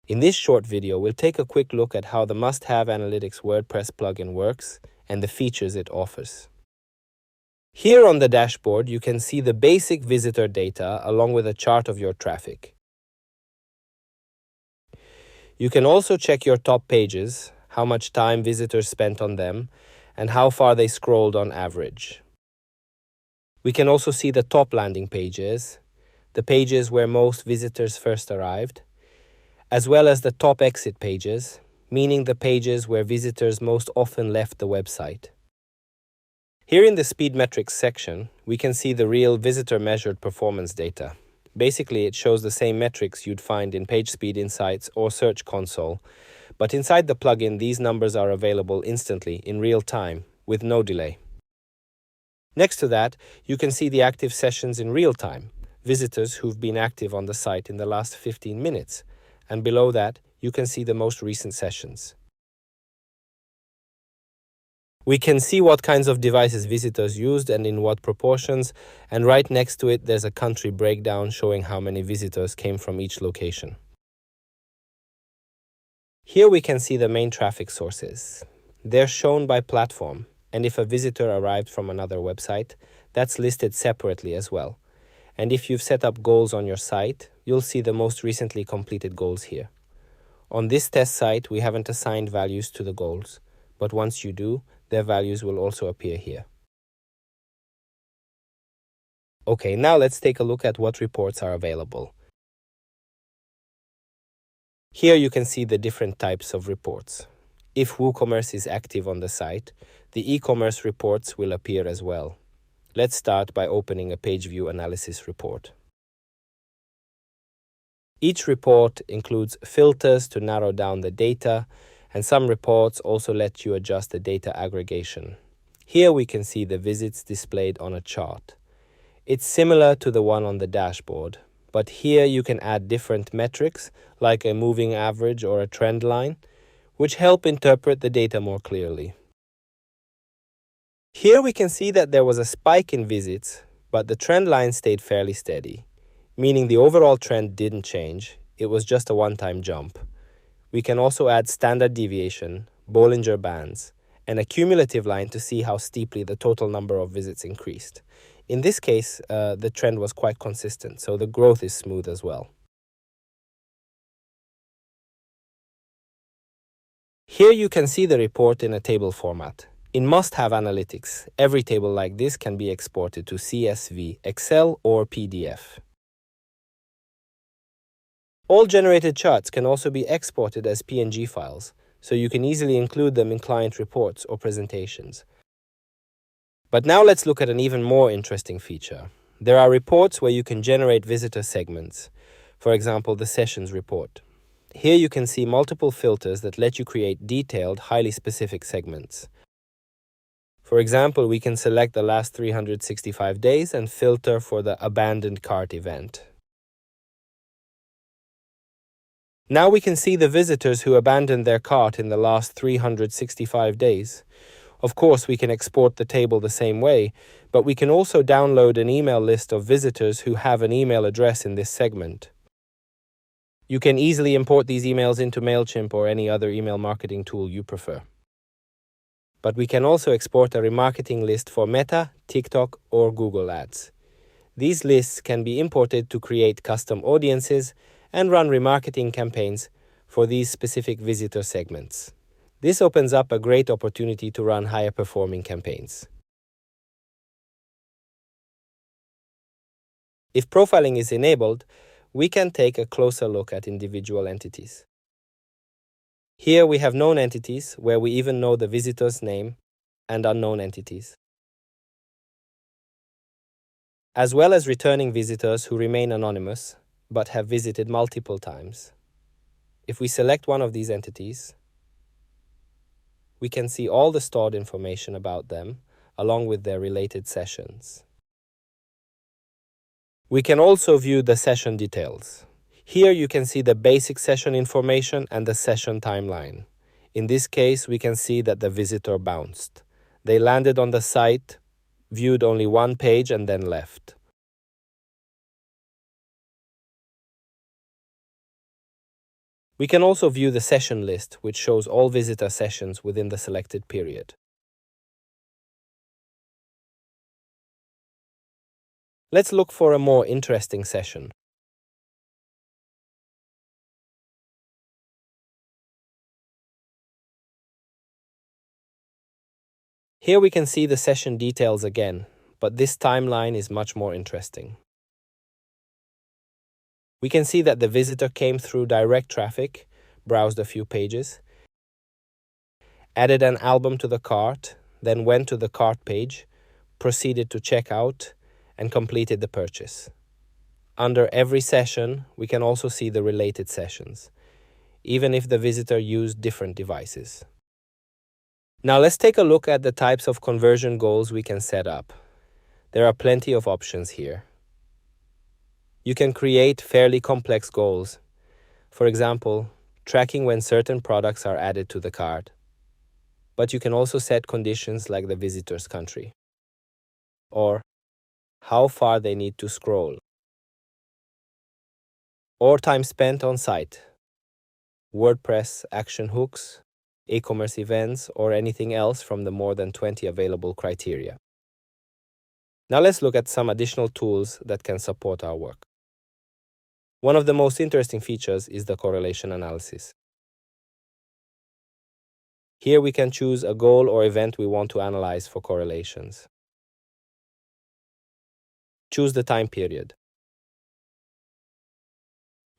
In this short video, we'll take a quick look at how the must-have analytics WordPress plugin works and the features it offers. Here on the dashboard, you can see the basic visitor data along with a chart of your traffic. You can also check your top pages, how much time visitors spent on them, and how far they scrolled on average. We can also see the top landing pages, the pages where most visitors first arrived, as well as the top exit pages, meaning the pages where visitors most often left the website. Here in the speed metrics section, we can see the real visitor measured performance data. Basically, it shows the same metrics you'd find in Page Speed Insights or Search Console, but inside the plugin, these numbers are available instantly in real time with no delay. Next to that, you can see the active sessions in real time, visitors who've been active on the site in the last 15 minutes, and below that, you can see the most recent sessions. We can see what kinds of devices visitors used and in what proportions, and right next to it there's a country breakdown showing how many visitors came from each location. Here we can see the main traffic sources. They're shown by platform, and if a visitor arrived from another website, that's listed separately as well. And if you've set up goals on your site, you'll see the most recently completed goals here. On this test site, we haven't assigned values to the goals, but once you do, their values will also appear here. Okay, now let's take a look at what reports are available. Here you can see the different types of reports. If WooCommerce is active on the site, the e-commerce reports will appear as well. Let's start by opening a pageview analysis report. Each report includes filters to narrow down the data, and some reports also let you adjust the data aggregation. Here we can see the visits displayed on a chart. It's similar to the one on the dashboard, but here you can add different metrics like a moving average or a trend line, which help interpret the data more clearly. Here we can see that there was a spike in visits, but the trend line stayed fairly steady, meaning the overall trend didn't change, it was just a one-time jump. We can also add standard deviation, Bollinger Bands, and a cumulative line to see how steeply the total number of visits increased. In this case, the trend was quite consistent, so the growth is smooth as well. Here you can see the report in a table format. In must-have analytics, every table like this can be exported to CSV, Excel, or PDF. All generated charts can also be exported as PNG files, so you can easily include them in client reports or presentations. But now let's look at an even more interesting feature. There are reports where you can generate visitor segments, for example, the sessions report. Here you can see multiple filters that let you create detailed, highly specific segments. For example, we can select the last 365 days and filter for the abandoned cart event. Now we can see the visitors who abandoned their cart in the last 365 days. Of course, we can export the table the same way, but we can also download an email list of visitors who have an email address in this segment. You can easily import these emails into MailChimp or any other email marketing tool you prefer. But we can also export a remarketing list for Meta, TikTok, or Google Ads. These lists can be imported to create custom audiences and run remarketing campaigns for these specific visitor segments. This opens up a great opportunity to run higher performing campaigns. If profiling is enabled, we can take a closer look at individual entities. Here we have known entities where we even know the visitor's name and unknown entities, as well as returning visitors who remain anonymous but have visited multiple times. If we select one of these entities, we can see all the stored information about them along with their related sessions. We can also view the session details. Here you can see the basic session information and the session timeline. In this case, we can see that the visitor bounced. They landed on the site, viewed only one page and then left. We can also view the session list, which shows all visitor sessions within the selected period. Let's look for a more interesting session. Here we can see the session details again, but this timeline is much more interesting. We can see that the visitor came through direct traffic, browsed a few pages, added an album to the cart, then went to the cart page, proceeded to check out, and completed the purchase. Under every session, we can also see the related sessions, even if the visitor used different devices. Now let's take a look at the types of conversion goals we can set up. There are plenty of options here. You can create fairly complex goals. For example, tracking when certain products are added to the cart. But you can also set conditions like the visitor's country, or how far they need to scroll, or time spent on site, WordPress action hooks, e-commerce events, or anything else from the more than 20 available criteria. Now let's look at some additional tools that can support our work. One of the most interesting features is the correlation analysis. Here we can choose a goal or event we want to analyze for correlations. Choose the time period.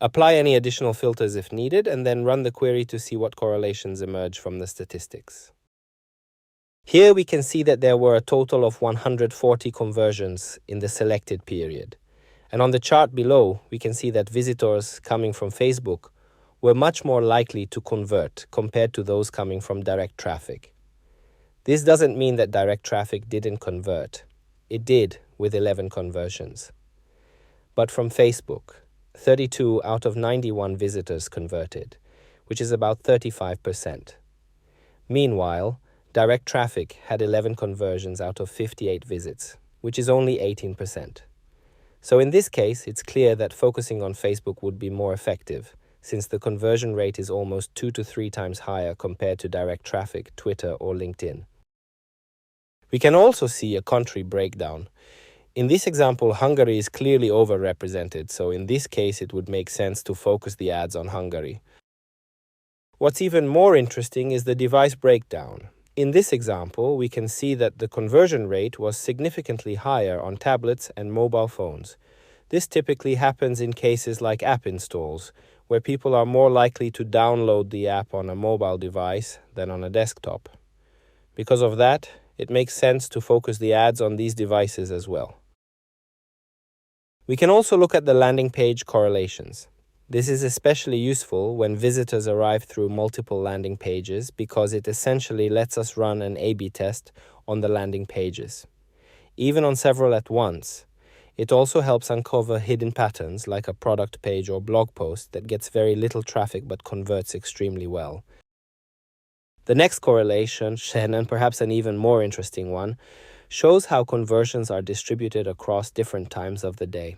Apply any additional filters if needed, and then run the query to see what correlations emerge from the statistics. Here we can see that there were a total of 140 conversions in the selected period. And on the chart below, we can see that visitors coming from Facebook were much more likely to convert compared to those coming from direct traffic. This doesn't mean that direct traffic didn't convert. It did, with 11 conversions. But from Facebook, 32 out of 91 visitors converted, which is about 35%. Meanwhile, direct traffic had 11 conversions out of 58 visits, which is only 18%. So in this case, it's clear that focusing on Facebook would be more effective, since the conversion rate is almost 2 to 3 times higher compared to direct traffic, Twitter, or LinkedIn. We can also see a country breakdown. In this example, Hungary is clearly overrepresented, so in this case it would make sense to focus the ads on Hungary. What's even more interesting is the device breakdown. In this example, we can see that the conversion rate was significantly higher on tablets and mobile phones. This typically happens in cases like app installs, where people are more likely to download the app on a mobile device than on a desktop. Because of that, it makes sense to focus the ads on these devices as well. We can also look at the landing page correlations. This is especially useful when visitors arrive through multiple landing pages because it essentially lets us run an A/B test on the landing pages. Even on several at once, it also helps uncover hidden patterns like a product page or blog post that gets very little traffic but converts extremely well. The next correlation, and perhaps an even more interesting one, shows how conversions are distributed across different times of the day.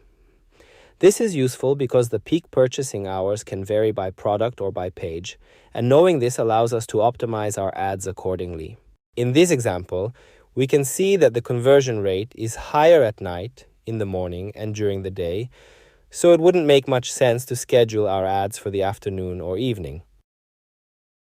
This is useful because the peak purchasing hours can vary by product or by page, and knowing this allows us to optimize our ads accordingly. In this example, we can see that the conversion rate is higher at night, in the morning, and during the day, so it wouldn't make much sense to schedule our ads for the afternoon or evening.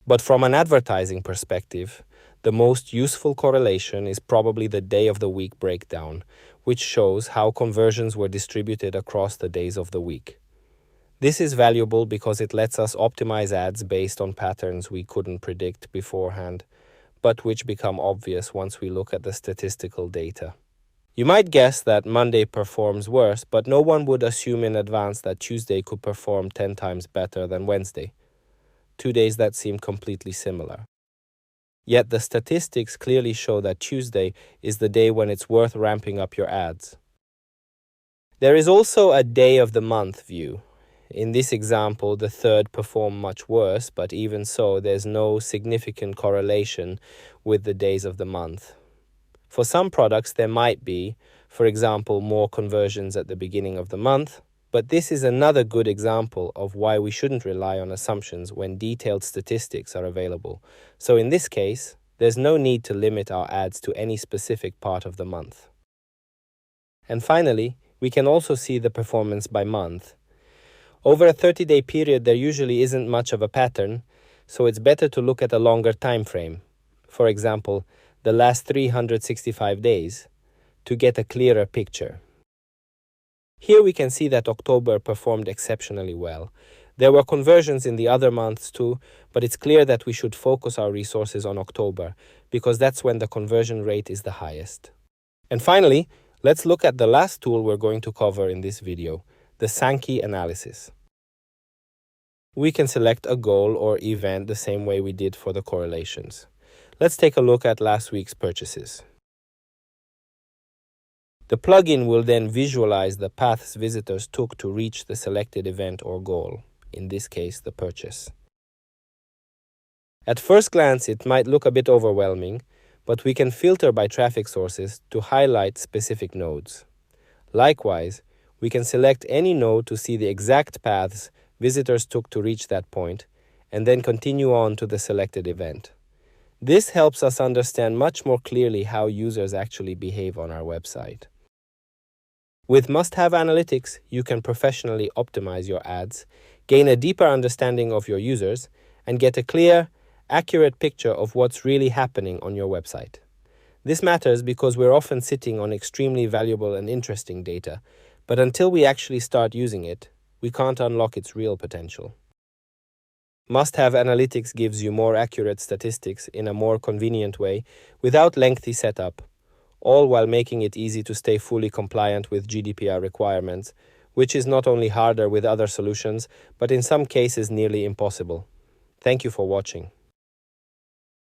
But from an advertising perspective, the most useful correlation is probably the day of the week breakdown, which shows how conversions were distributed across the days of the week. This is valuable because it lets us optimize ads based on patterns we couldn't predict beforehand, but which become obvious once we look at the statistical data. You might guess that Monday performs worse, but no one would assume in advance that Tuesday could perform 10 times better than Wednesday. 2 days that seem completely similar. Yet the statistics clearly show that Tuesday is the day when it's worth ramping up your ads. There is also a day of the month view. In this example, the third performed much worse, but even so, there's no significant correlation with the days of the month. For some products, there might be, for example, more conversions at the beginning of the month, But this is another good example of why we shouldn't rely on assumptions when detailed statistics are available. So in this case, there's no need to limit our ads to any specific part of the month. And finally, we can also see the performance by month. Over a 30-day period, there usually isn't much of a pattern, so it's better to look at a longer time frame. For example, the last 365 days, to get a clearer picture. Here we can see that October performed exceptionally well. There were conversions in the other months too, but it's clear that we should focus our resources on October, because that's when the conversion rate is the highest. And finally, let's look at the last tool we're going to cover in this video, the Sankey analysis. We can select a goal or event the same way we did for the correlations. Let's take a look at last week's purchases. The plugin will then visualize the paths visitors took to reach the selected event or goal, in this case the purchase. At first glance it might look a bit overwhelming, but we can filter by traffic sources to highlight specific nodes. Likewise, we can select any node to see the exact paths visitors took to reach that point, and then continue on to the selected event. This helps us understand much more clearly how users actually behave on our website. With must-have analytics, you can professionally optimize your ads, gain a deeper understanding of your users, and get a clear, accurate picture of what's really happening on your website. This matters because we're often sitting on extremely valuable and interesting data, but until we actually start using it, we can't unlock its real potential. Must-have analytics gives you more accurate statistics in a more convenient way without lengthy setup, all while making it easy to stay fully compliant with GDPR requirements, which is not only harder with other solutions, but in some cases nearly impossible. Thank you for watching.